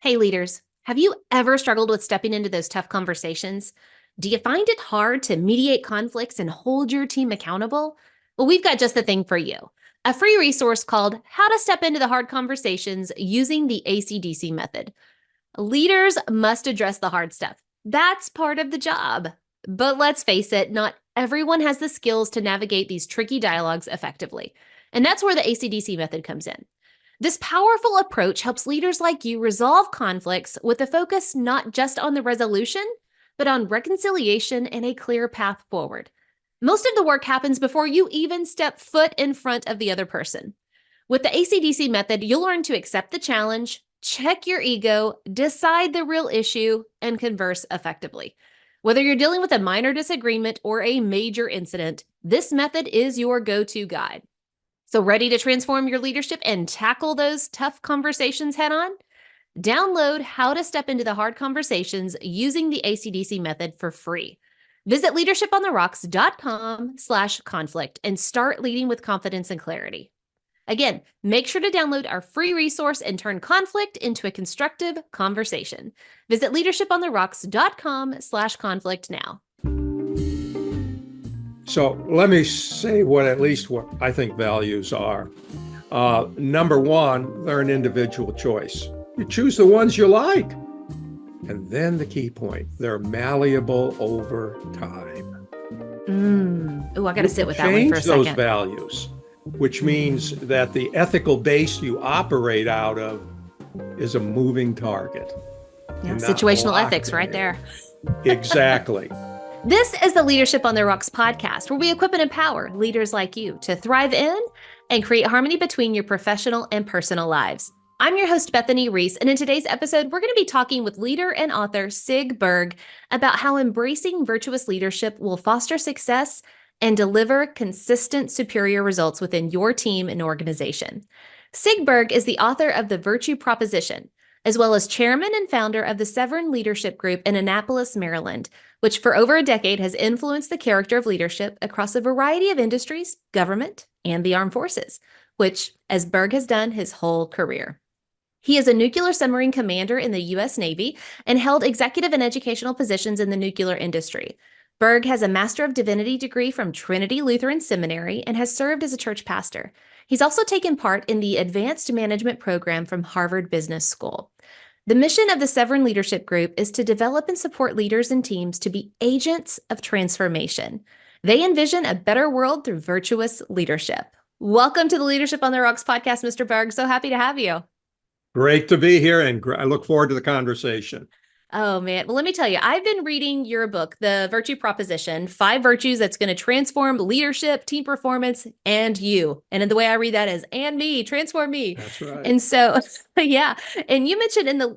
Hey, leaders, have you ever struggled with stepping into those tough conversations? Do you find it hard to mediate conflicts and hold your team accountable? Well, we've got just the thing for you, a free resource called How to Step into the Hard Conversations Using the ACDC Method. Leaders must address the hard stuff. That's part of the job. But let's face it, not everyone has the skills to navigate these tricky dialogues effectively. And that's where the ACDC method comes in. This powerful approach helps leaders like you resolve conflicts with a focus not just on the resolution, but on reconciliation and a clear path forward. Most of the work happens before you even step foot in front of the other person. With the ACDC method, you'll learn to accept the challenge, check your ego, decide the real issue, and converse effectively. Whether you're dealing with a minor disagreement or a major incident, this method is your go-to guide. So, ready to transform your leadership and tackle those tough conversations head on? Download How to Step into the Hard Conversations using the ACDC method for free. Visit leadershipontherocks.com/conflict and start leading with confidence and clarity. Again, make sure to download our free resource and turn conflict into a constructive conversation. Visit leadershipontherocks.com/conflict now. So let me say what I think values are. Number one, they're an individual choice. You choose the ones you like. And then the key point, they're malleable over time. I got to sit with that one for a second. Change those values, which means that the ethical base you operate out of is a moving target. Yeah, situational ethics right there. Exactly. This is the Leadership on the Rocks podcast, where we equip and empower leaders like you to thrive in and create harmony between your professional and personal lives. I'm your host, Bethany Reese, and in today's episode, we're going to be talking with leader and author Sig Berg about how embracing virtuous leadership will foster success and deliver consistent superior results within your team and organization. Sig Berg is the author of The Virtue Proposition, as well as chairman and founder of the Severn Leadership Group in Annapolis, Maryland, which for over a decade has influenced the character of leadership across a variety of industries, government, and the armed forces, which, as Berg has done his whole career. He is a nuclear submarine commander in the U.S. Navy and held executive and educational positions in the nuclear industry. Berg has a Master of Divinity degree from Trinity Lutheran Seminary and has served as a church pastor. He's also taken part in the Advanced Management program from Harvard Business School. The mission of the Severn Leadership Group is to develop and support leaders and teams to be agents of transformation. They envision a better world through virtuous leadership. Welcome to the Leadership on the Rocks podcast, Mr. Berg. So happy to have you. Great to be here, and I look forward to the conversation. Oh, man. Well, let me tell you, I've been reading your book, The Virtue Proposition, 5 Virtues That's going to Transform Leadership, Team Performance, and You. And the way I read that is, and me, transform me. That's right. And so, yeah. And you mentioned in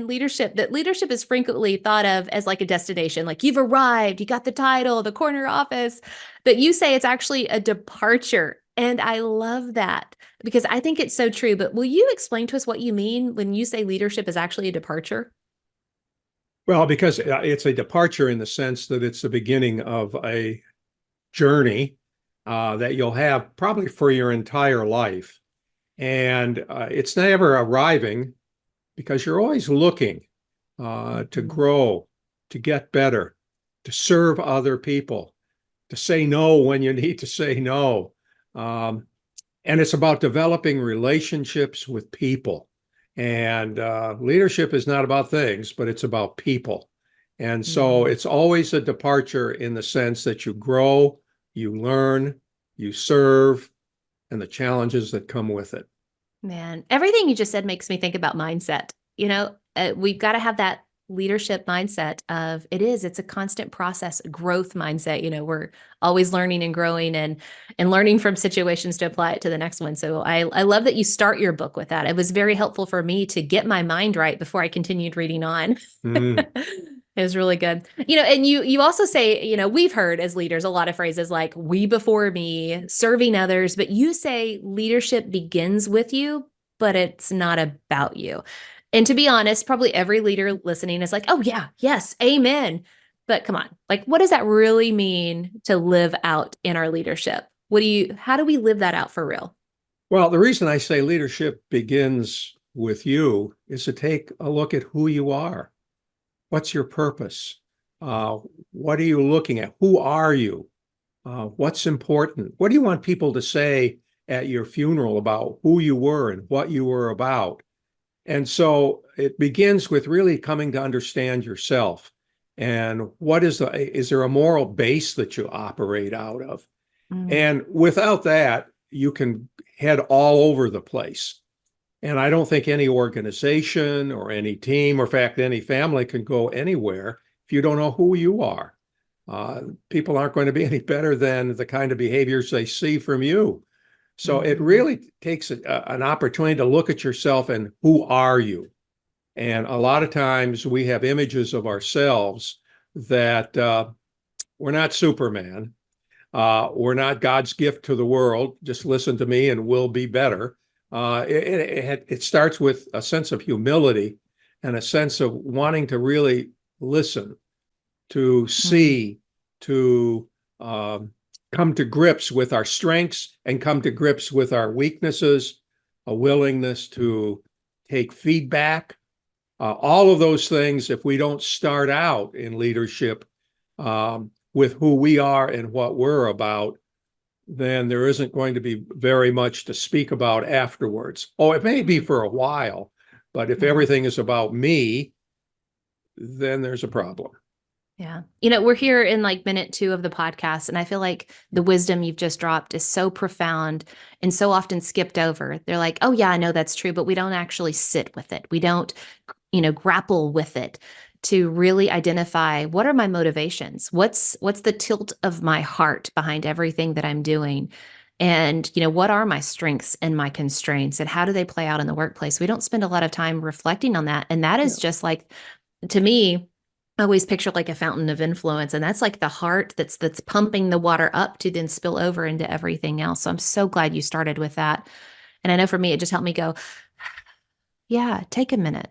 leadership that leadership is frequently thought of as like a destination, like you've arrived, you got the title, the corner office, but you say it's actually a departure. And I love that because I think it's so true. But will you explain to us what you mean when you say leadership is actually a departure? Well, because it's a departure in the sense that it's the beginning of a journey that you'll have probably for your entire life. And it's never arriving because you're always looking to grow, to get better, to serve other people, to say no when you need to say no. And it's about developing relationships with people. And leadership is not about things, but it's about people. And so it's always a departure in the sense that you grow, you learn, you serve, and the challenges that come with it. Man, everything you just said makes me think about mindset. We've got to have that leadership mindset of it's a constant process, growth mindset. We're always learning and growing and learning from situations to apply it to the next one. So I love that you start your book with that. It was very helpful for me to get my mind right before I continued reading on. It was really good. And you also say, we've heard as leaders a lot of phrases like we before me, serving others, but you say leadership begins with you, but it's not about you. And to be honest, probably every leader listening is like, oh yeah, yes, amen. But come on, like, what does that really mean to live out in our leadership? How do we live that out for real? Well, the reason I say leadership begins with you is to take a look at who you are. What's your purpose? Uh, what are you looking at? Who are you? What's important? What do you want people to say at your funeral about who you were and what you were about? And so it begins with really coming to understand yourself. And is there a moral base that you operate out of? Mm, And without that, you can head all over the place. And I don't think any organization or any team, or in fact, any family can go anywhere if you don't know who you are. People aren't going to be any better than the kind of behaviors they see from you. So it mhm, really takes an opportunity to look at yourself and who are you? And a lot of times we have images of ourselves that we're not Superman. We're not God's gift to the world. Just listen to me and we'll be better. It starts with a sense of humility and a sense of wanting to really listen, to mm, see, to come to grips with our strengths and come to grips with our weaknesses, a willingness to take feedback. All of those things, if we don't start out in leadership with who we are and what we're about, then there isn't going to be very much to speak about afterwards. Oh, it may be mm. for a while, but if Yeah. everything is about me, then there's a problem. Yeah. We're here in like minute 2 of the podcast, and I feel like the wisdom you've just dropped is so profound and so often skipped over. They're like, oh, yeah, I know that's true, but we don't actually sit with it. We don't, grapple with it to really identify what are my motivations? What's the tilt of my heart behind everything that I'm doing? And, what are my strengths and my constraints and how do they play out in the workplace? We don't spend a lot of time reflecting on that. And that is Yeah. just like, to me, I always picture like a fountain of influence, and that's like the heart that's pumping the water up to then spill over into everything else. So I'm so glad you started with that. And I know for me, it just helped me go, yeah, take a minute.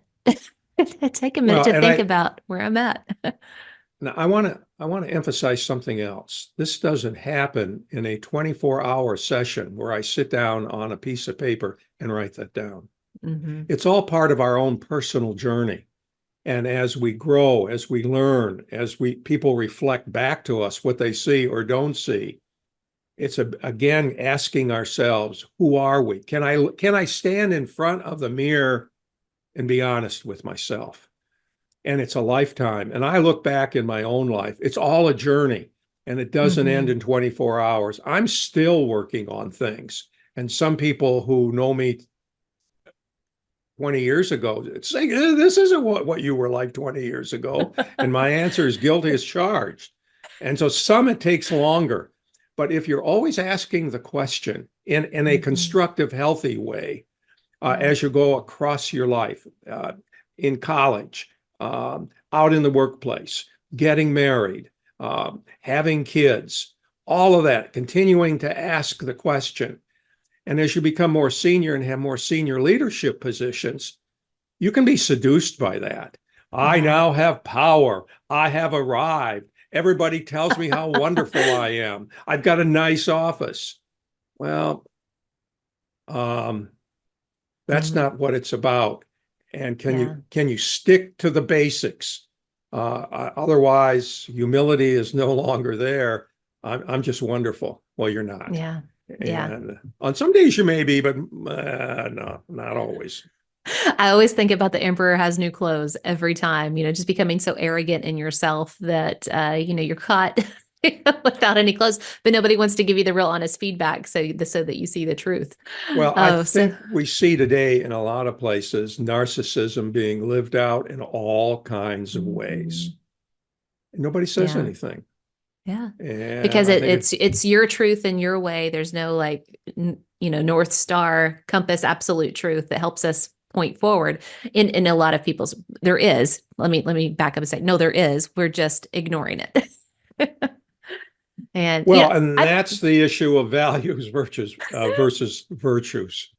Take a minute Well, to and think about where I'm at. now I want to emphasize something else. This doesn't happen in a 24-hour session where I sit down on a piece of paper and write that down. Hmm. It's all part of our own personal journey. And as we grow, as we learn, as we people reflect back to us what they see or don't see, it's again asking ourselves, who are we? Can I stand in front of the mirror and be honest with myself? And it's a lifetime. And I look back in my own life, it's all a journey and it doesn't end Hmm. in 24 hours. I'm still working on things. And some people who know me 20 years ago say, this isn't what you were like 20 years ago. And my answer is guilty as charged. And so some it takes longer. But if you're always asking the question in a Hmm. constructive, healthy way, Yeah. as you go across your life, in college, out in the workplace, getting married, having kids, all of that, continuing to ask the question. And as you become more senior and have more senior leadership positions, you can be seduced by that. I Yeah. now have power. I have arrived. Everybody tells me how wonderful I am. I've got a nice office. Well, um, that's Mm, not what it's about. And can you yeah. can you stick to the basics? Otherwise, humility is no longer there. I'm just wonderful. Well, you're not. Yeah. Yeah. And on some days you may be, but no, not always. I always think about the emperor has new clothes every time, just becoming so arrogant in yourself that, you're caught without any clothes, but nobody wants to give you the real honest feedback so that you see the truth. Well, I Oh, so. think we see today in a lot of places narcissism being lived out in all kinds of ways. Mhm. And nobody says Yeah. anything. Yeah. And Because I it, think it's it's your truth and your way. There's no like North Star compass absolute truth that helps us point forward. In a lot of people's there is. Let me back up and say, no, there is. We're just ignoring it. And well, and I that's the issue of values versus virtues.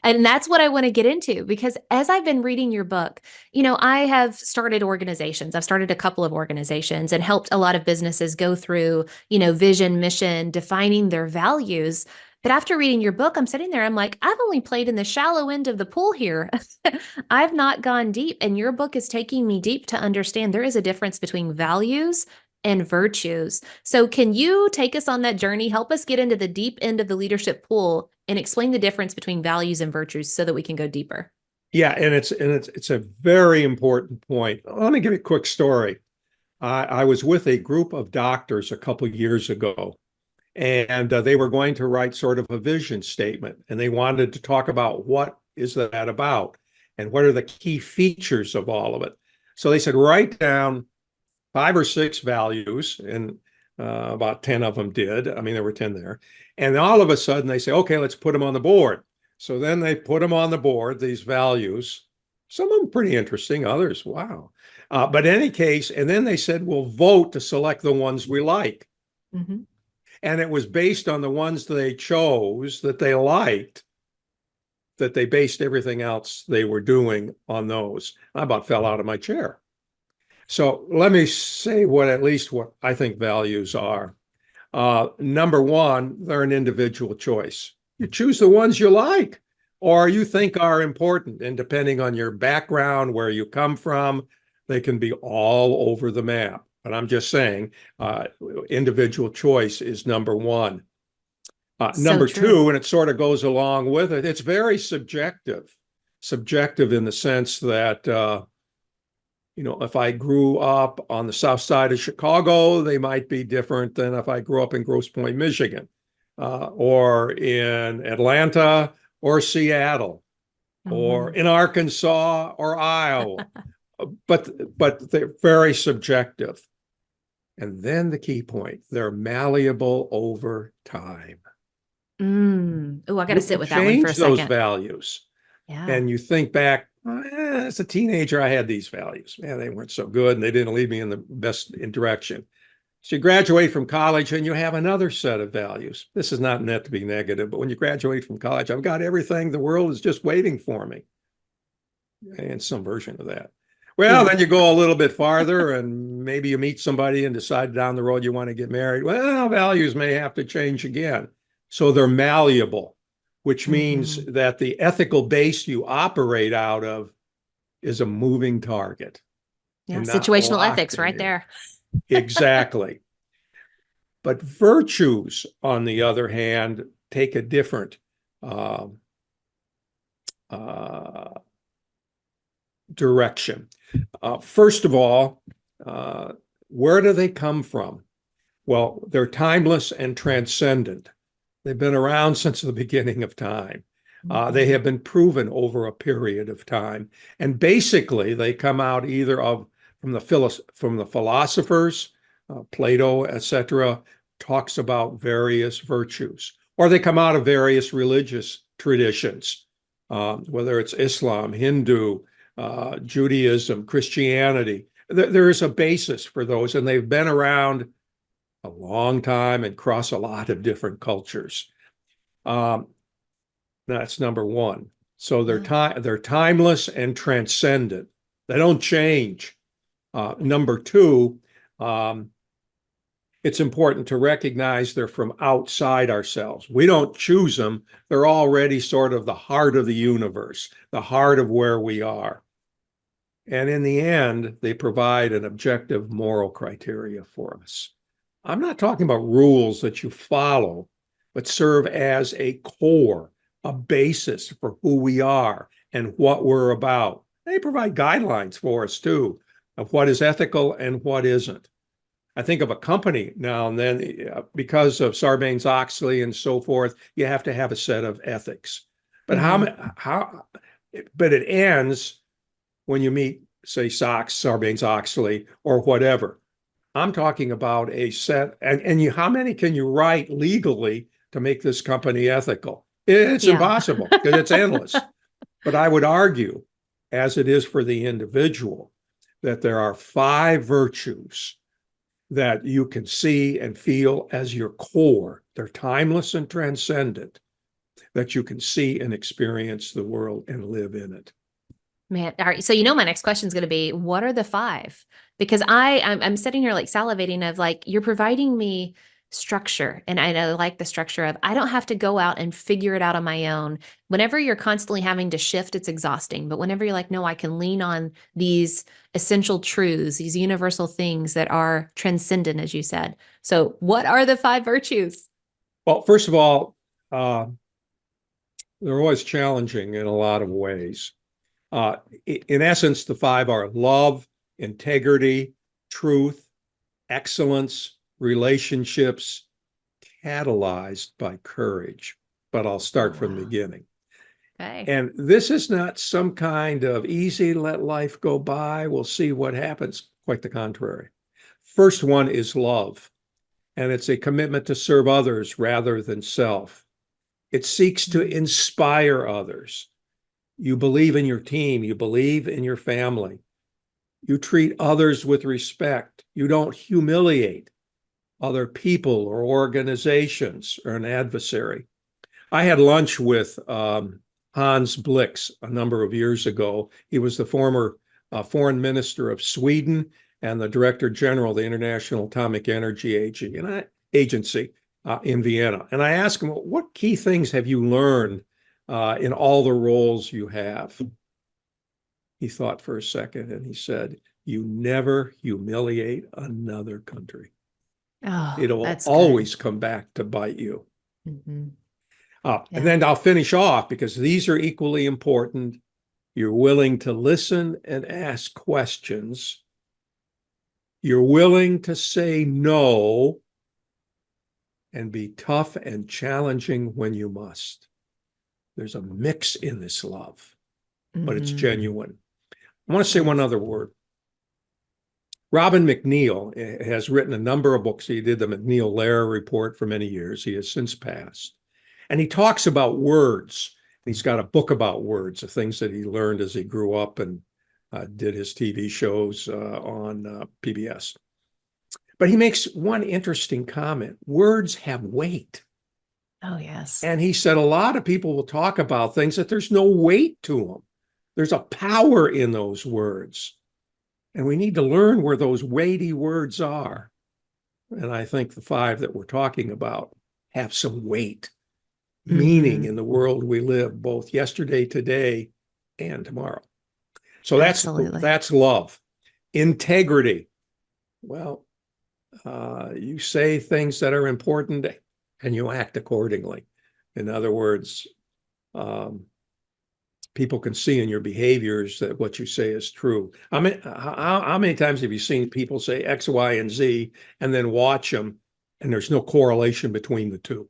and that's what I want to get into because as I've been reading your book, I have started organizations. I've started a couple of organizations and helped a lot of businesses go through, vision, mission, defining their values. But after reading your book, I'm sitting there, I'm like, I've only played in the shallow end of the pool here. I've not gone deep. And your book is taking me deep to understand there is a difference between values and virtues. So, can you take us on that journey? Help us get into the deep end of the leadership pool and explain the difference between values and virtues so that we can go deeper. Yeah, and it's a very important point. Let me give you a quick story. I was with a group of doctors a couple of years ago, and they were going to write sort of a vision statement, and they wanted to talk about what is that about and what are the key features of all of it. So they said, write down 5 or 6 values, and about 10 of them did. I mean, there were 10 there. And all of a sudden they say, okay, let's put them on the board. So then they put them on the board, these values. Some of them pretty interesting, others, wow. But in any case, and then they said, we'll vote to select the ones we like. Mm-hmm. And it was based on the ones they chose that they liked, that they based everything else they were doing on those. I about fell out of my chair. So let me say at least what I think values are. Number one, they're an individual choice. You choose the ones you like or you think are important. And depending on your background, where you come from, they can be all over the map. But I'm just saying, individual choice is number one. So Number true. two, and it sort of goes along with it, it's very subjective. Subjective in the sense that, if I grew up on the south side of Chicago, they might be different than if I grew up in Grosse Pointe, Michigan, or in Atlanta or Seattle, or Mm-hmm. in Arkansas or Iowa. But they're very subjective. And then the key point, they're malleable over time. Oh, I got to You sit can with that one for a change those second. values. Yeah. And you think back, as a teenager, I had these values. Man, they weren't so good and they didn't lead me in the best direction. So you graduate from college and you have another set of values. This is not meant to be negative, but when you graduate from college, I've got everything. The world is just waiting for me. And some version of that. Well, Yeah. then you go a little bit farther and maybe you meet somebody and decide down the road you want to get married. Well, values may have to change again. So they're malleable, which means Mm-hmm. that the ethical base you operate out of is a moving target Yeah. and not Situational locked ethics in right here. there. Exactly. But virtues, on the other hand, take a different uh, uh, direction. First of all, where do they come from? Well, they're timeless and transcendent. They've been around since the beginning of time. They Mm-hmm. have been proven over a period of time. And basically, they come out either from the philosophers, Plato, etc., talks about various virtues, or they come out of various religious traditions, whether it's Islam, Hindu, Judaism, Christianity. There is a basis for those, and they've been around a long time and cross a lot of different cultures. Um, that's number one. So Yeah. they're timeless and transcendent. They don't change. Number two, um, it's important to recognize they're from outside ourselves. We don't choose them. They're already sort of the heart of the universe, the heart of where we are. And in the end, they provide an objective moral criteria for us. I'm not talking about rules that you follow, but serve as a core, a basis for who we are and what we're about. They provide guidelines for us too of what is ethical and what isn't. I think of a company now and then, because of Sarbanes-Oxley and so forth, you have to have a set of ethics. But Mm-hmm. but it ends when you meet, say, Sarbanes-Oxley or whatever. I'm talking about a set, how many can you write legally to make this company ethical? It's Yeah. impossible because it's endless. But I would argue, as it is for the individual, that there are 5 virtues that you can see and feel as your core. They're timeless and transcendent, that you can see and experience the world and live in it. Man, all right. So my next question is going to be, what are the 5? Because I'm sitting here like salivating of like you're providing me structure. And I like the structure of I don't have to go out and figure it out on my own. Whenever you're constantly having to shift, it's exhausting. But whenever you're like, no, I can lean on these essential truths, these universal things that are transcendent, as you said. So, what are the five virtues? Well, first of all, uh, they're always challenging in a lot of ways. In essence, the five are love, integrity, truth, excellence, relationships, catalyzed by courage. But I'll Oh, start from the wow. beginning. Okay. And this is not some kind of easy, let life go by. We'll see what happens. Quite the contrary. First one is love, and it's a commitment to serve others rather than self. It seeks to inspire others. You believe in your team, you believe in your family. You treat others with respect. You don't humiliate other people or organizations or an adversary. I had lunch with Hans Blix a number of years ago. He was the former foreign minister of Sweden and the director general of the International Atomic Energy Agency in Vienna. And I asked him, what key things have you learned in all the roles you have? He thought for a second and he said, you never humiliate another country. Oh, It'll that's good. always come back to bite you. Mm-hmm. And Yeah. then I'll finish off because these are equally important. You're willing to listen and ask questions. You're willing to say no and be tough and challenging when you must. There's a mix in this love, but it's Mm-hmm. genuine. I want to say one Yes. other word. Robin McNeil has written a number of books. He did the McNeil-Lehrer report for many years. He has since passed. And he talks about words. He's got a book about words, the things that he learned as he grew up and did his TV shows on PBS. But he makes one interesting comment. Words have weight. Oh, yes. And he said a lot of people will talk about things that there's no weight to them. There's a power in those words. And we need to learn where those weighty words are. And I think the five that we're talking about have some weight, meaning Mm-hmm. in the world we live, both yesterday, today, and tomorrow. So Absolutely. that's love. Integrity. Well, you say things that are important and you act accordingly. In other words, um, people can see in your behaviors that what you say is true. I mean, how many times have you seen people say X, Y, and Z and then watch them and there's no correlation between the two?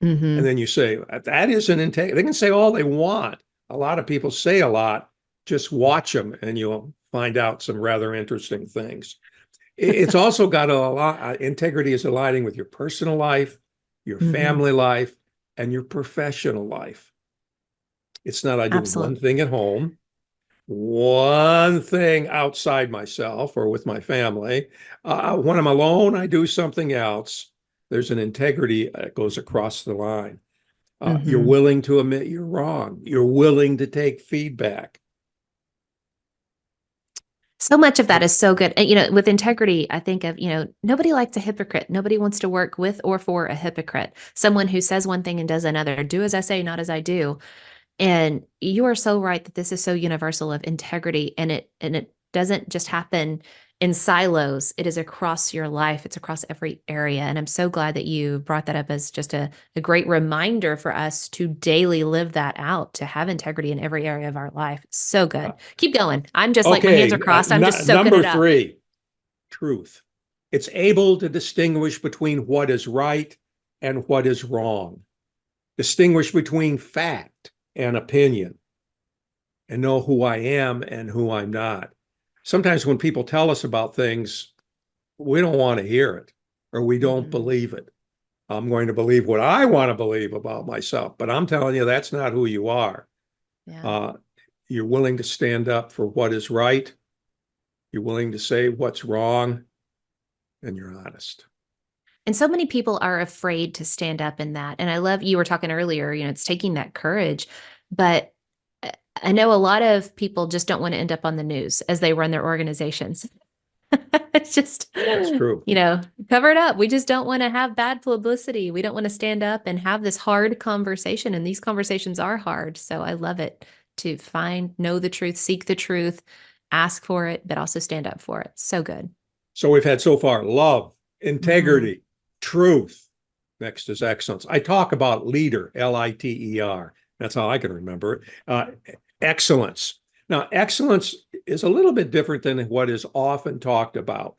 And Mm-hmm. then you say, that isn't integrity. They can say all they want. A lot of people say a lot. Just watch them and you'll find out some rather interesting things. It's also got a lot, integrity is aligning with your personal life, your Mm-hmm. family life, and your professional life. It's not I do one Absolutely. thing at home, one thing outside myself or with my family. When I'm alone, I do something else. There's an integrity that goes across the line. You're Mm-hmm. willing to admit you're wrong. You're willing to take feedback. So much of that is so good. And, with integrity, I think of, nobody likes a hypocrite. Nobody wants to work with or for a hypocrite, someone who says one thing and does another. Do as I say, not as I do. And you are so right that this is so universal of integrity, and it doesn't just happen in silos. It is across your life. It's across every area. And I'm so glad that you brought that up as just a great reminder for us to daily live that out, to have integrity in every area of our life. So Uh, good. Keep going. I'm just like my hands are okay, crossed. I'm just soaking number it up. three, truth. It's able to distinguish between what is right and what is wrong, distinguish between fact and opinion, and know who I am and who I'm not. Sometimes when people tell us about things, we don't want to hear it or we don't Hmm. believe it. I'm going to believe what I want to believe about myself, but I'm telling you, that's not who you are. Yeah. Uh, you're willing to stand up for what is right. You're willing to say what's wrong, and you're honest. And so many people are afraid to stand up in that. And I love you were talking earlier, it's taking that courage. But I know a lot of people just don't want to end up on the news as they run their organizations. It's just, That's true. cover it up. We just don't want to have bad publicity. We don't want to stand up and have this hard conversation. And these conversations are hard. So I love it to know the truth, seek the truth, ask for it, but also stand up for it. So good. So we've had so far love, Mhm. integrity, truth. Next is excellence. I talk about leader, Liter. That's how I can remember it. Excellence. Now, excellence is a little bit different than what is often talked about.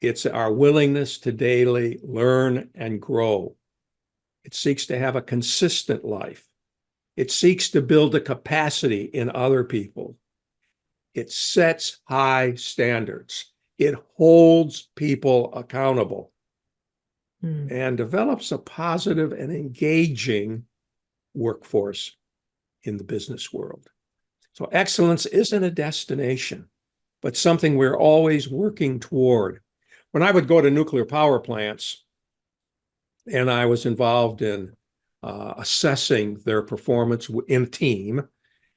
It's our willingness to daily learn and grow. It seeks to have a consistent life. It seeks to build a capacity in other people. It sets high standards. It holds people accountable Mm. and develops a positive and engaging workforce in the business world. So excellence isn't a destination, but something we're always working toward. When I would go to nuclear power plants and I was involved in assessing their performance in team,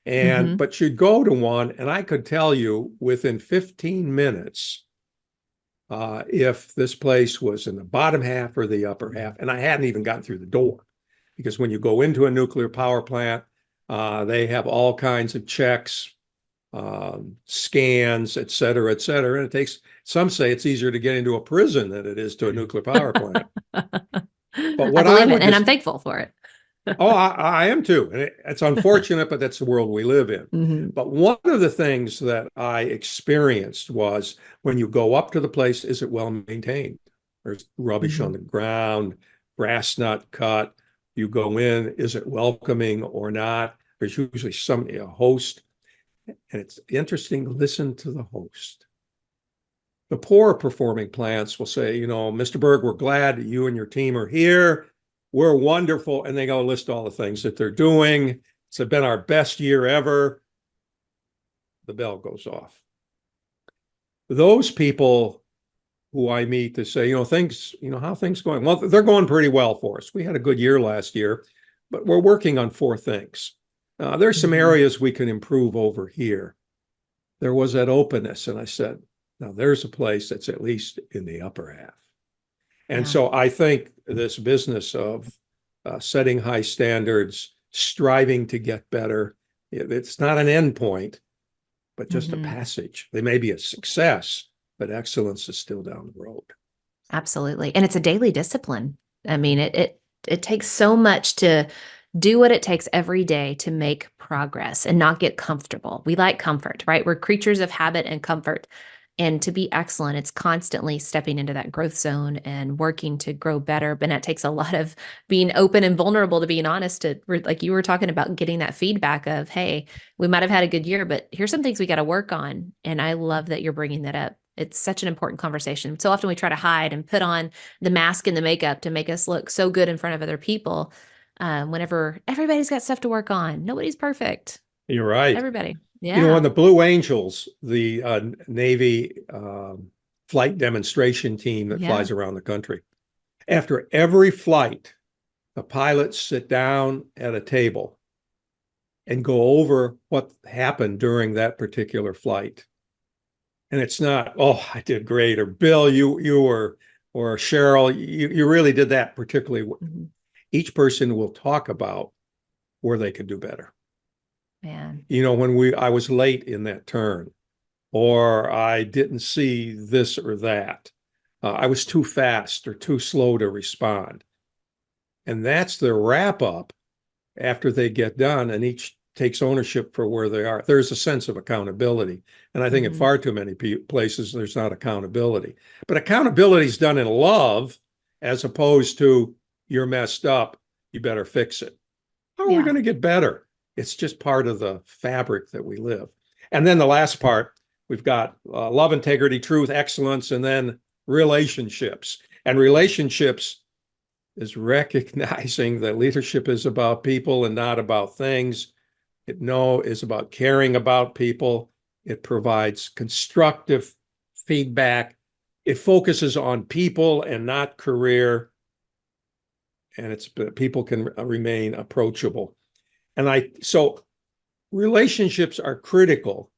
Mhm. but you'd go to one and I could tell you within 15 minutes if this place was in the bottom half or the upper half, and I hadn't even gotten through the door. Because when you go into a nuclear power plant, they have all kinds of checks, scans, et cetera, et cetera. And it takes, some say it's easier to get into a prison than it is to a nuclear power plant. But I what I believe it, would and I'm just, thankful for it. oh, I am too. And it's unfortunate, but that's the world we live in. Mhm. But one of the things that I experienced was when you go up to the place, is it well maintained? There's rubbish on Mhm. the ground, grass not cut. You go in, is it welcoming or not? There's usually a host. And it's interesting to listen to the host. The poor performing plants will say, Mr. Berg, we're glad that you and your team are here. We're wonderful. And they go list all the things that they're doing. It's been our best year ever. The bell goes off. Those people who I meet to say, how things going? Well, they're going pretty well for us. We had a good year last year, but we're working on four things. There's some Mhm. areas we can improve over here. There was that openness. And I said, now there's a place that's at least in the upper half. And Yeah. so I think this business of setting high standards, striving to get better, it's not an end point, but just a Mhm. passage. They may be a success, but excellence is still down the road. Absolutely. And it's a daily discipline. I mean, it takes so much to do what it takes every day to make progress and not get comfortable. We like comfort, right? We're creatures of habit and comfort. And to be excellent, it's constantly stepping into that growth zone and working to grow better. But that takes a lot of being open and vulnerable, to being honest, like you were talking about, getting that feedback of, hey, we might have had a good year, but here's some things we got to work on. And I love that you're bringing that up. It's such an important conversation. So often we try to hide and put on the mask and the makeup to make us look so good in front of other people. Whenever everybody's got stuff to work on, nobody's perfect. You're right. Everybody. On Yeah. the Blue Angels, the Navy flight demonstration team that Yeah. flies around the country, after every flight, the pilots sit down at a table and go over what happened during that particular flight. And it's not, oh, I did great, or Bill, you were, or Cheryl, you really did that particularly. Mhm. Each person will talk about where they could do better. Man. When I was late in that turn, or I didn't see this or that. I was too fast or too slow to respond. And that's the wrap up after they get done, and each takes ownership for where they are. There's a sense of accountability. And I think in Mhm. far too many places, there's not accountability. But accountability is done in love as opposed to you're messed up, you better fix it. How are we Yeah. going to get better? It's just part of the fabric that we live. And then the last part, we've got love, integrity, truth, excellence, and then relationships. And relationships is recognizing that leadership is about people and not about things. Is about caring about people. It provides constructive feedback. It focuses on people and not career. And it's people can remain approachable. So relationships are critical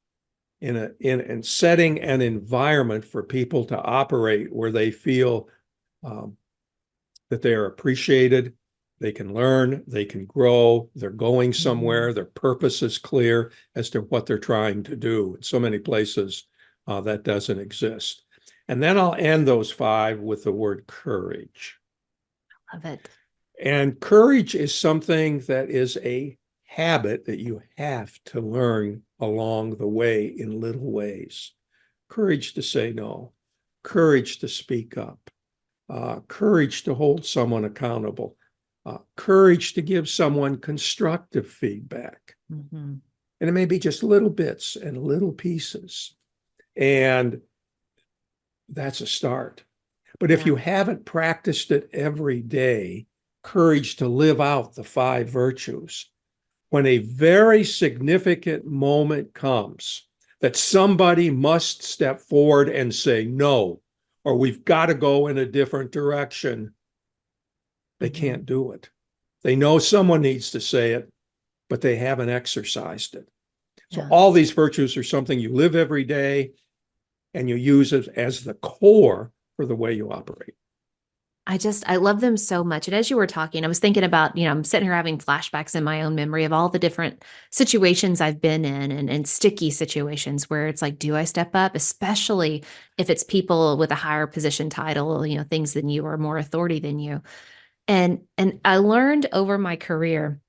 in setting an environment for people to operate where they feel that they are appreciated, they can learn, they can grow, they're going somewhere, their purpose is clear as to what they're trying to do. In so many places, that doesn't exist. And then I'll end those 5 with the word courage. Love it. And courage is something that is a habit that you have to learn along the way in little ways. Courage to say no, courage to speak up, courage to hold someone accountable, courage to give someone constructive feedback. And it may be just little bits and little pieces. And that's a start. But if you haven't practiced it every day, courage to live out the 5 virtues, when a very significant moment comes that somebody must step forward and say no, or we've got to go in a different direction, they can't do it. They know someone needs to say it, but they haven't exercised it. So all these virtues are something you live every day, and you use it as the core for the way you operate. I love them so much. And as you were talking, I was thinking about, I'm sitting here having flashbacks in my own memory of all the different situations I've been in and sticky situations where it's like, do I step up? Especially if it's people with a higher position title, things than you or more authority than you. And I learned over my career,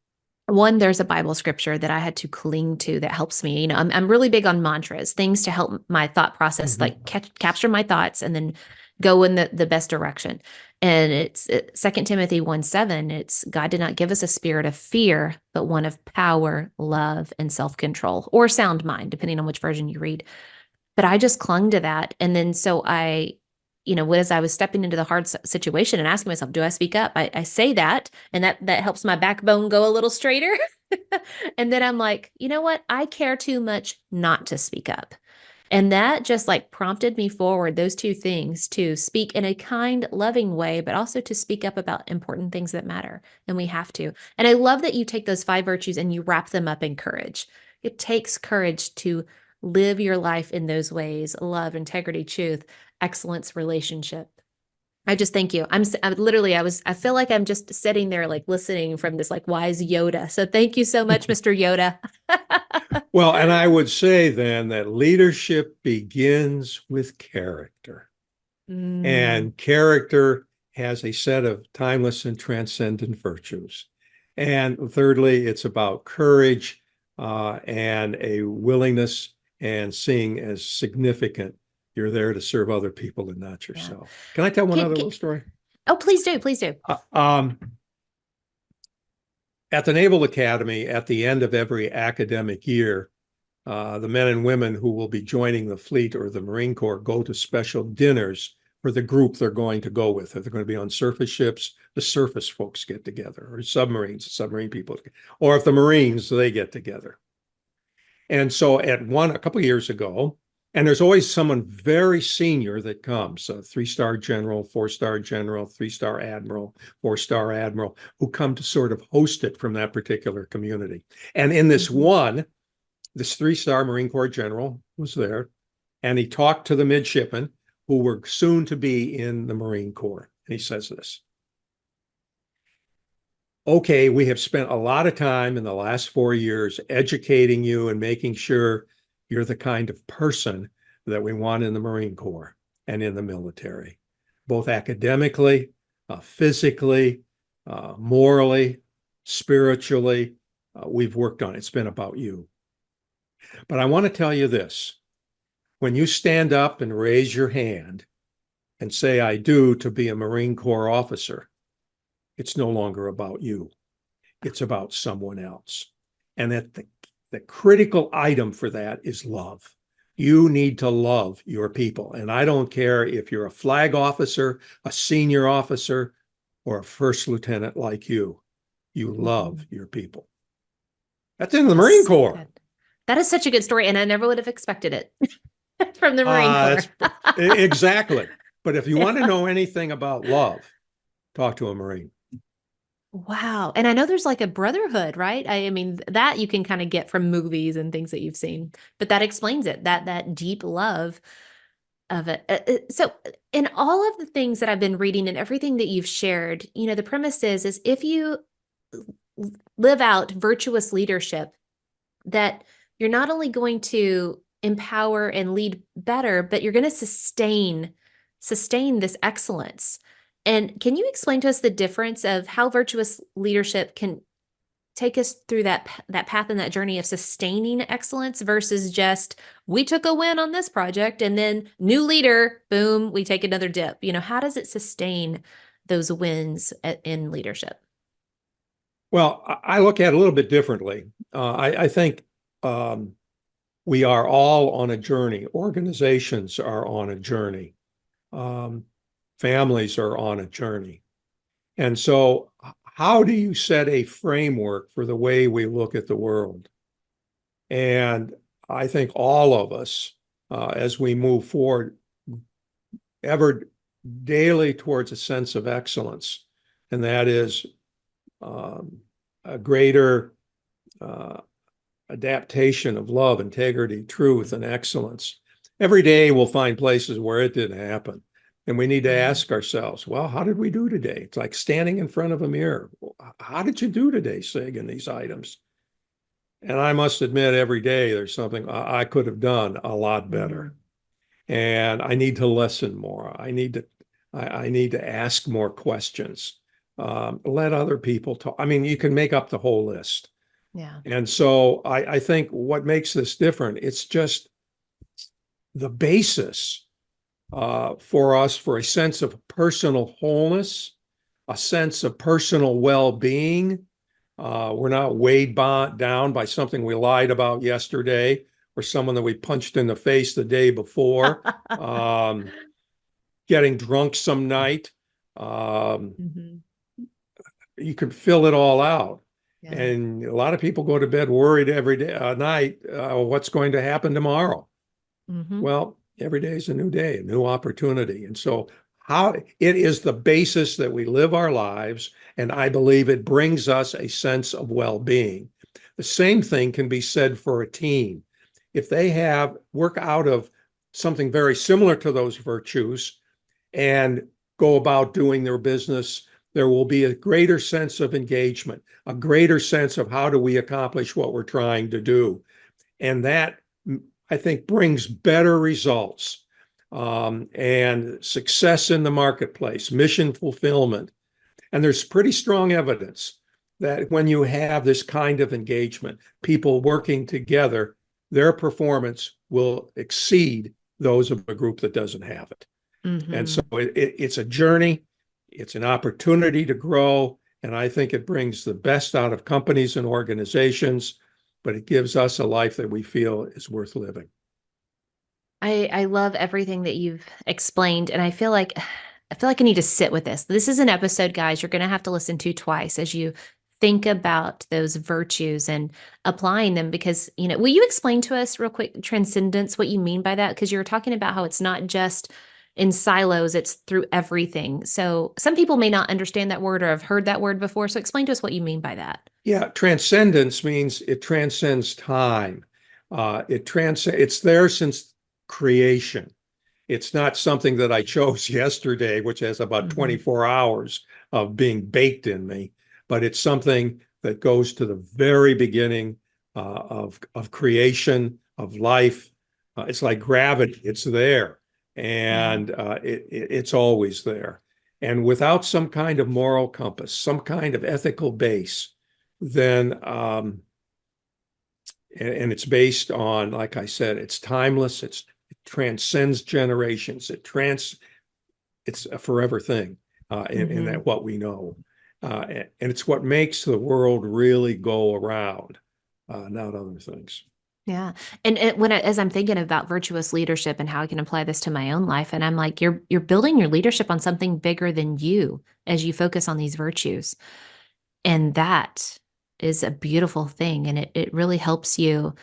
one, there's a Bible scripture that I had to cling to that helps me. I'm really big on mantras, things to help my thought process, like capture my thoughts and then go in the best direction. And it's 2 Timothy 1:7. It's God did not give us a spirit of fear, but one of power, love, and self-control, or sound mind, depending on which version you read. But I just clung to that. And then so as I was stepping into the hard situation and asking myself, do I speak up? I say that, and that helps my backbone go a little straighter. And then I'm like, you know what? I care too much not to speak up. And that just like prompted me forward, those 2 things, to speak in a kind, loving way, but also to speak up about important things that matter. And we have to. And I love that you take those 5 virtues and you wrap them up in courage. It takes courage to live your life in those ways: love, integrity, truth, excellence, relationship. I just thank you. I feel like I'm just sitting there like listening from this like wise Yoda. So thank you so much, Mr. Yoda. Well, and I would say then that leadership begins with character. And character has a set of timeless and transcendent virtues. And thirdly, it's about courage and a willingness and seeing as significant you're there to serve other people and not yourself. Can I tell one other little story? Oh, please do. Please do. At the Naval Academy, at the end of every academic year, the men and women who will be joining the fleet or the Marine Corps go to special dinners for the group they're going to go with. If they're going to be on surface ships, the surface folks get together, or submarines, submarine people, or if the Marines, they get together. And so a couple of years ago, and there's always someone very senior that comes, a 3-star general, 4-star general, 3-star admiral, 4-star admiral, who come to sort of host it from that particular community. And in this this 3-star Marine Corps general was there, and he talked to the midshipmen who were soon to be in the Marine Corps. And he says this: okay, we have spent a lot of time in the last 4 years educating you and making sure you're the kind of person that we want in the Marine Corps and in the military, both academically, physically, morally, spiritually. We've worked on it. It's been about you. But I want to tell you this: when you stand up and raise your hand and say, I do, to be a Marine Corps officer, it's no longer about you. It's about someone else. And that the critical item for that is love. You need to love your people. And I don't care if you're a flag officer, a senior officer, or a first lieutenant like you. You love your people. That's in the Marine Corps. Good. That is such a good story, and I never would have expected it from the Marine Corps. Exactly. But if you want to know anything about love, talk to a Marine. Wow. And I know there's like a brotherhood, right? I mean, that you can kind of get from movies and things that you've seen, but that explains it, that deep love of it. So in all of the things that I've been reading and everything that you've shared, the premise is if you live out virtuous leadership, that you're not only going to empower and lead better, but you're going to sustain this excellence. And can you explain to us the difference of how virtuous leadership can take us through that path and that journey of sustaining excellence versus just we took a win on this project and then new leader, boom, we take another dip. How does it sustain those wins in leadership? Well, I look at it a little bit differently. I think um, we are all on a journey. Organizations are on a journey. Um, Families are on a journey. And so, how do you set a framework for the way we look at the world? And I think all of us, as we move forward, ever daily towards a sense of excellence, and that is a greater uh, adaptation of love, integrity, truth, and excellence. Every day we'll find places where it didn't happen. And we need to Mhm. ask ourselves, well, how did we do today? It's like standing in front of a mirror. How did you do today, Sig, in these items? And I must admit, every day there's something I could have done a lot better. Mhm. And I need to listen more. I need to ask more questions. Let other people talk. I mean, you can make up the whole list. Yeah. And so I think what makes this different, it's just the basis for us for a sense of personal wholeness, a sense of personal well-being. We're not weighed down by something we lied about yesterday or someone that we punched in the face the day before, um, getting drunk some night. Um, Mhm. you could fill it all out. Yeah. And a lot of people go to bed worried every day, night, what's going to happen tomorrow. Mhm. Well, every day is a new day, a new opportunity. And so how it is the basis that we live our lives, and I believe it brings us a sense of well-being. The same thing can be said for a team. If they have work out of something very similar to those virtues and go about doing their business, there will be a greater sense of engagement, a greater sense of how do we accomplish what we're trying to do. And that, I think, brings better results and success in the marketplace, mission fulfillment. And there's pretty strong evidence that when you have this kind of engagement, people working together, their performance will exceed those of a group that doesn't have it. And so Mhm. it's a journey, it's an opportunity to grow. And I think it brings the best out of companies and organizations, but it gives us a life that we feel is worth living. I love everything that you've explained, and I feel like I need to sit with this. This is an episode, guys, you're going to have to listen to twice as you think about those virtues and applying them because, will you explain to us real quick transcendence, what you mean by that? Because you're talking about how it's not just in silos, it's through everything. So some people may not understand that word or have heard that word before. So explain to us what you mean by that. Yeah, transcendence means it transcends time. It's there since creation. It's not something that I chose yesterday, which has about Mhm. 24 hours of being baked in me, but it's something that goes to the very beginning of creation, of life. It's like gravity, it's there, Yeah. and it's always there. And without some kind of moral compass, some kind of ethical base, then and it's based on, like I said, it's timeless, it transcends generations, it's a forever thing in Mhm. that what we know. And it's what makes the world really go around, not other things. Yeah. And as I'm thinking about virtuous leadership and how I can apply this to my own life, and I'm like, you're building your leadership on something bigger than you as you focus on these virtues. And that is a beautiful thing. And it really helps you.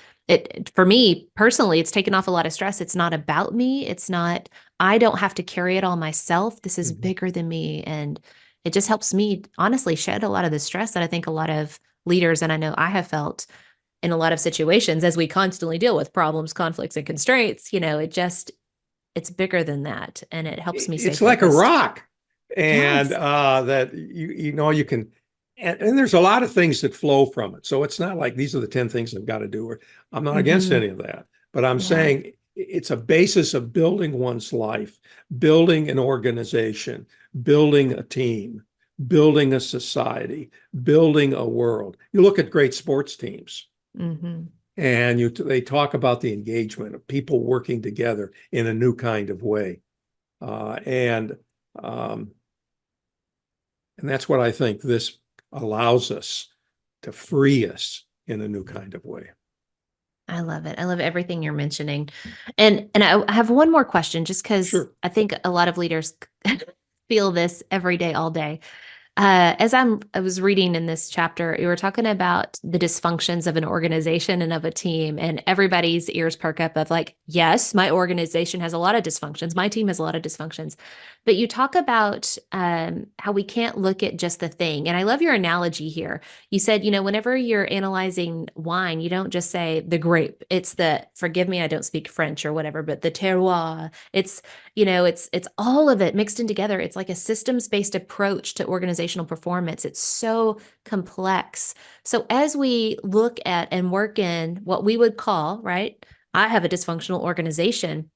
For me personally, it's taken off a lot of stress. It's not about me. It's not, I don't have to carry it all myself. This is Mhm. bigger than me. And it just helps me honestly shed a lot of the stress that I think a lot of leaders, and I know I have felt in a lot of situations as we constantly deal with problems, conflicts, and constraints. It's bigger than that. And it helps me stay It's like a focused. rock, and Yes. that you can, and there's a lot of things that flow from it. So it's not like these are the 10 things I've got to do. Or I'm not against Mm-hmm. any of that, but I'm Yeah. saying it's a basis of building one's life, building an organization, building a team, building a society, building a world. You look at great sports teams. Mm-hmm. And they talk about the engagement of people working together in a new kind of way. And um, and that's what I think this allows us to free us in a new kind of way. I love it. I love everything you're mentioning. And I have one more question, just because Sure. I think a lot of leaders feel this every day, all day. I was reading in this chapter, you were talking about the dysfunctions of an organization and of a team, and everybody's ears perk up of like, yes, my organization has a lot of dysfunctions. My team has a lot of dysfunctions. But you talk about how we can't look at just the thing. And I love your analogy here. You said, whenever you're analyzing wine, you don't just say the grape. It's forgive me, I don't speak French or whatever, but the terroir. It's all of it mixed in together. It's like a systems-based approach to organizational performance. It's so complex. So as we look at and work in what we would call, right? I have a dysfunctional organization.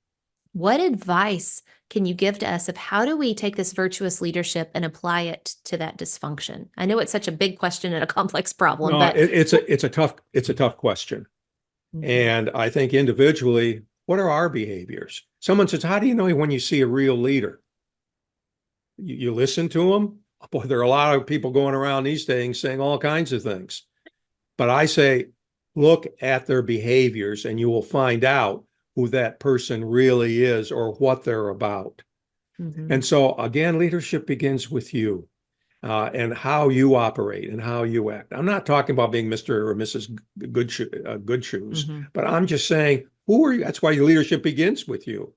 What advice can you give to us of how do we take this virtuous leadership and apply it to that dysfunction? I know it's such a big question and a complex problem, No, but it's a tough question. Mhm. And I think individually, what are our behaviors? Someone says, "How do you know when you see a real leader?" You listen to them. Boy, there are a lot of people going around these days saying all kinds of things. But I say, look at their behaviors and you will find out who that person really is or what they're about. And Mhm. so, again, leadership begins with you and how you operate and how you act. I'm not talking about being Mr. or Mrs. Good Shoes, Mhm. but I'm just saying, who are you? That's why your leadership begins with you.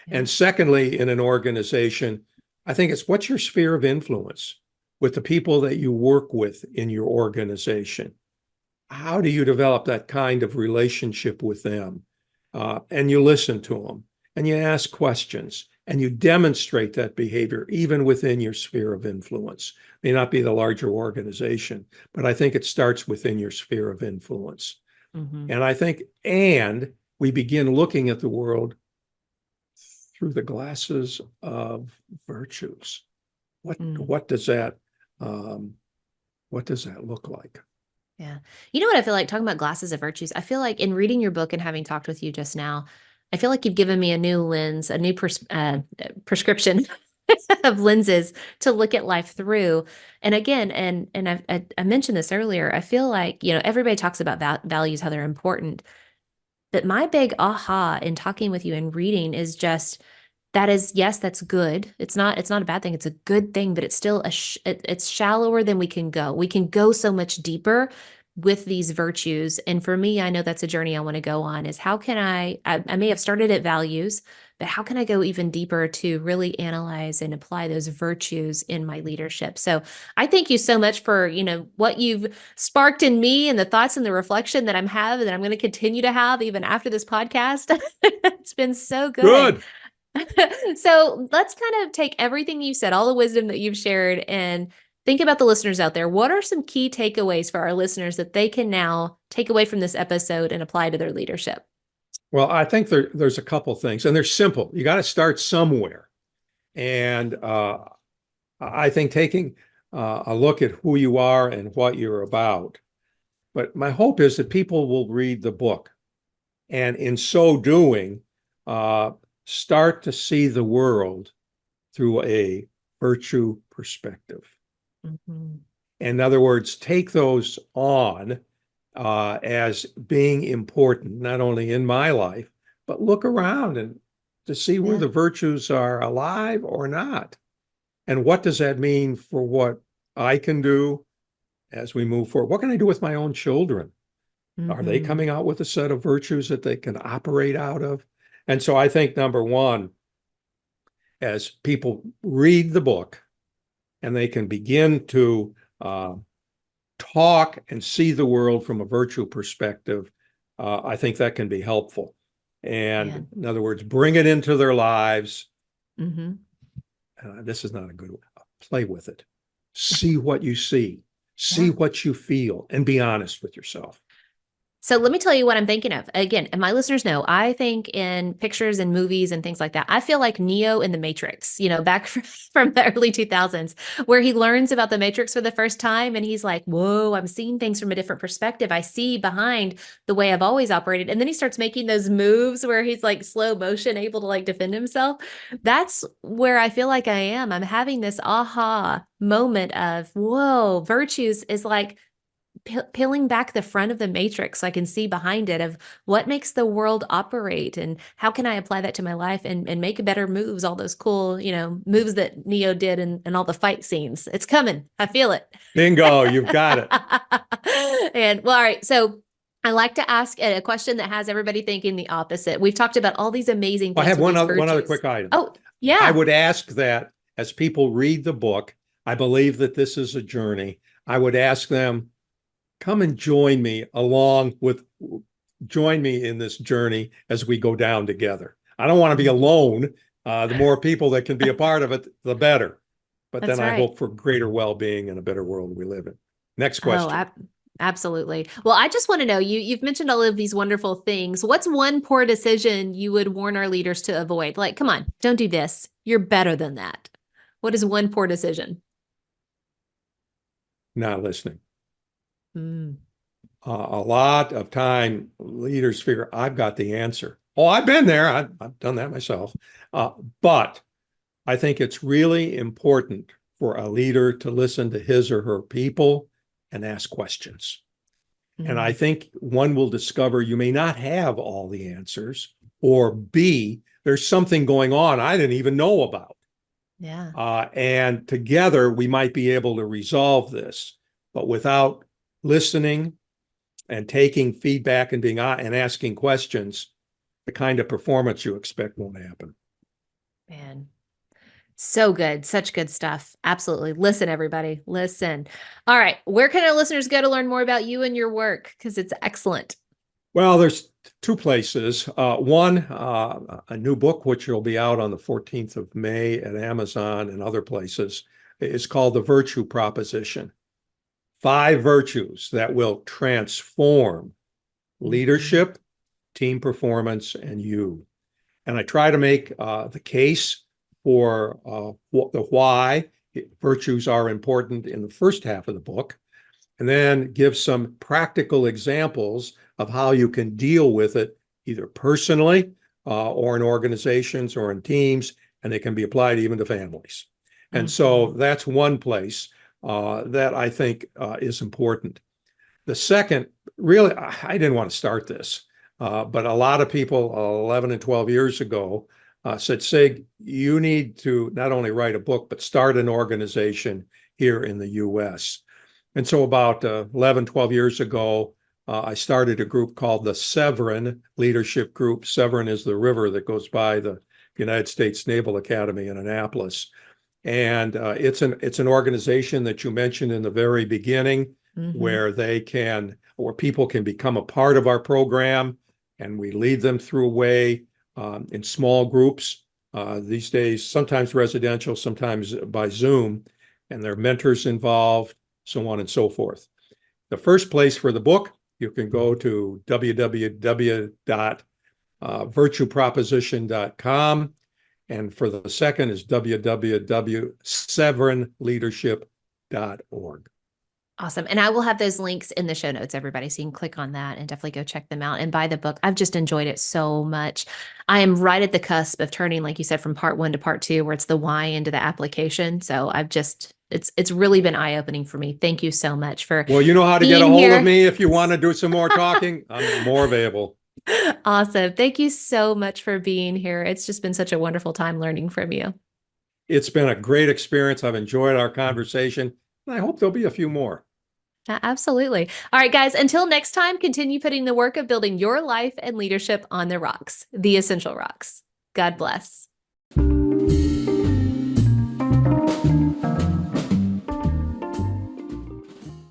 Yeah. And secondly, in an organization, I think it's what's your sphere of influence with the people that you work with in your organization? How do you develop that kind of relationship with them? And you listen to them and you ask questions and you demonstrate that behavior even within your sphere of influence. May not be the larger organization, but I think it starts within your sphere of influence. Mhm. And I think, and we begin looking at the world through the glasses of virtues. What Mm. what does that um, what does that look like? Yeah. You know what I feel like talking about glasses of virtues? I feel like in reading your book and having talked with you just now, I feel like you've given me a new lens, a new prescription of lenses to look at life through. And again, and I mentioned this earlier, I feel like, everybody talks about values, how they're important. But my big aha in talking with you and reading is just that is, yes, that's good. It's not a bad thing. It's a good thing, but it's still it's shallower than we can go. We can go so much deeper with these virtues. And for me, I know that's a journey I want to go on is how can I may have started at values, but how can I go even deeper to really analyze and apply those virtues in my leadership? So I thank you so much for, what you've sparked in me and the thoughts and the reflection that I'm having that I'm going to continue to have even after this podcast. It's been so good. Good. So let's kind of take everything you said, all the wisdom that you've shared, and think about the listeners out there. What are some key takeaways for our listeners that they can now take away from this episode and apply to their leadership? Well, I think there's a couple things, and they're simple. You got to start somewhere. And I think taking a look at who you are and what you're about. But my hope is that people will read the book and in so doing, uh, start to see the world through a virtue perspective. Mhm. In other words, take those on as being important, not only in my life, but look around and to see where Yeah. the virtues are alive or not. And what does that mean for what I can do as we move forward? What can I do with my own children? Are they Mhm. coming out with a set of virtues that they can operate out of? And so I think number one, as people read the book and they can begin to talk and see the world from a virtual perspective, I think that can be helpful. And in other words, bring it into their lives. This is not a good one. Play with it. See what you see what you feel, and be honest with yourself. So let me tell you what I'm thinking of. Again, and my listeners know, I think in pictures and movies and things like that. I feel like Neo in the Matrix, back from the early 2000s, where he learns about the Matrix for the first time. And he's like, whoa, I'm seeing things from a different perspective. I see behind the way I've always operated. And then he starts making those moves where he's like slow motion, able to like defend himself. That's where I feel like I am. I'm having this aha moment of, whoa, virtues is like peeling back the front of the matrix so I can see behind it of what makes the world operate and how can I apply that to my life and make better moves, all those cool, moves that Neo did and all the fight scenes. It's coming. I feel it. Bingo, you've got it. And well, all right. So I like to ask a question that has everybody thinking the opposite. We've talked about all these amazing things. I have one other quick item. Oh, yeah. I would ask that as people read the book, I believe that this is a journey. I would ask them, come and join me in this journey as we go down together. I don't want to be alone. The more people that can be a part of it, the better. But then I hope for greater well-being and a better world we live in. Next question. Oh, absolutely. Well, I just want to know, you've mentioned all of these wonderful things. What's one poor decision you would warn our leaders to avoid? Like, come on, don't do this. You're better than that. What is one poor decision? Not listening. A lot of time leaders figure I've got the answer. Oh, I've been there. I've done that myself. But I think it's really important for a leader to listen to his or her people and ask questions. And I think one will discover you may not have all the answers, or B, there's something going on I didn't even know about. Yeah. And together we might be able to resolve this, but without listening and taking feedback and being and asking questions, the kind of performance you expect won't happen. Man, so good. Such good stuff. Absolutely. Listen, everybody. Listen. All right. Where can our listeners go to learn more about you and your work? Because it's excellent. Well, there's two places. One, a new book, which will be out on the 14th of May at Amazon and other places, is called The Virtue Proposition. 5 virtues that will transform leadership, team performance, and you. And I try to make the case for the why virtues are important in the first half of the book, and then give some practical examples of how you can deal with it, either personally or in organizations or in teams, and they can be applied even to families. And so that's one place that I think is important. The second, really, I didn't want to start this, but a lot of people 11 and 12 years ago said, Sig, you need to not only write a book, but start an organization here in the US. And so about 11, 12 years ago, I started a group called the Severn Leadership Group. Severn is the river that goes by the United States Naval Academy in Annapolis. And it's an organization that you mentioned in the very beginning, where people can become a part of our program, and we lead them through a way in small groups these days, sometimes residential, sometimes by Zoom, and there are mentors involved, so on and so forth. The first place for the book, you can go to www.virtueproposition.com. And for the second is www.severnleadership.org. Awesome. And I will have those links in the show notes, everybody. So you can click on that and definitely go check them out and buy the book. I've just enjoyed it so much. I am right at the cusp of turning, like you said, from part 1 to part 2, where it's the why into the application. So it's really been eye-opening for me. Thank you so much for Well, you know how to get a hold of me if you want to do some more talking. I'm more available. Awesome. Thank you so much for being here. It's just been such a wonderful time learning from you. It's been a great experience. I've enjoyed our conversation. I hope there'll be a few more. Absolutely. All right, guys, until next time, continue putting the work of building your life and leadership on the rocks, the essential rocks. God bless.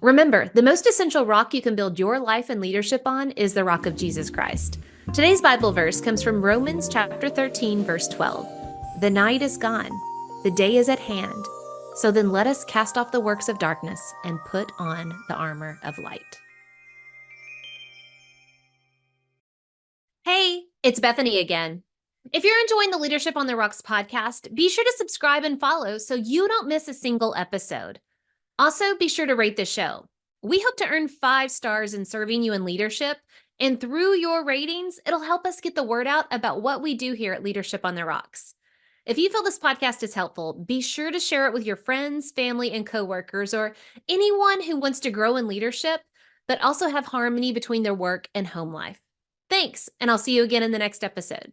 Remember, the most essential rock you can build your life and leadership on is the rock of Jesus Christ. Today's Bible verse comes from Romans chapter 13, verse 12. The night is gone, the day is at hand. So then let us cast off the works of darkness and put on the armor of light. Hey, it's Bethany again. If you're enjoying the Leadership on the Rocks podcast, be sure to subscribe and follow so you don't miss a single episode. Also, be sure to rate the show. We hope to earn 5 stars in serving you in leadership, and through your ratings, it'll help us get the word out about what we do here at Leadership on the Rocks. If you feel this podcast is helpful, be sure to share it with your friends, family, and coworkers, or anyone who wants to grow in leadership, but also have harmony between their work and home life. Thanks, and I'll see you again in the next episode.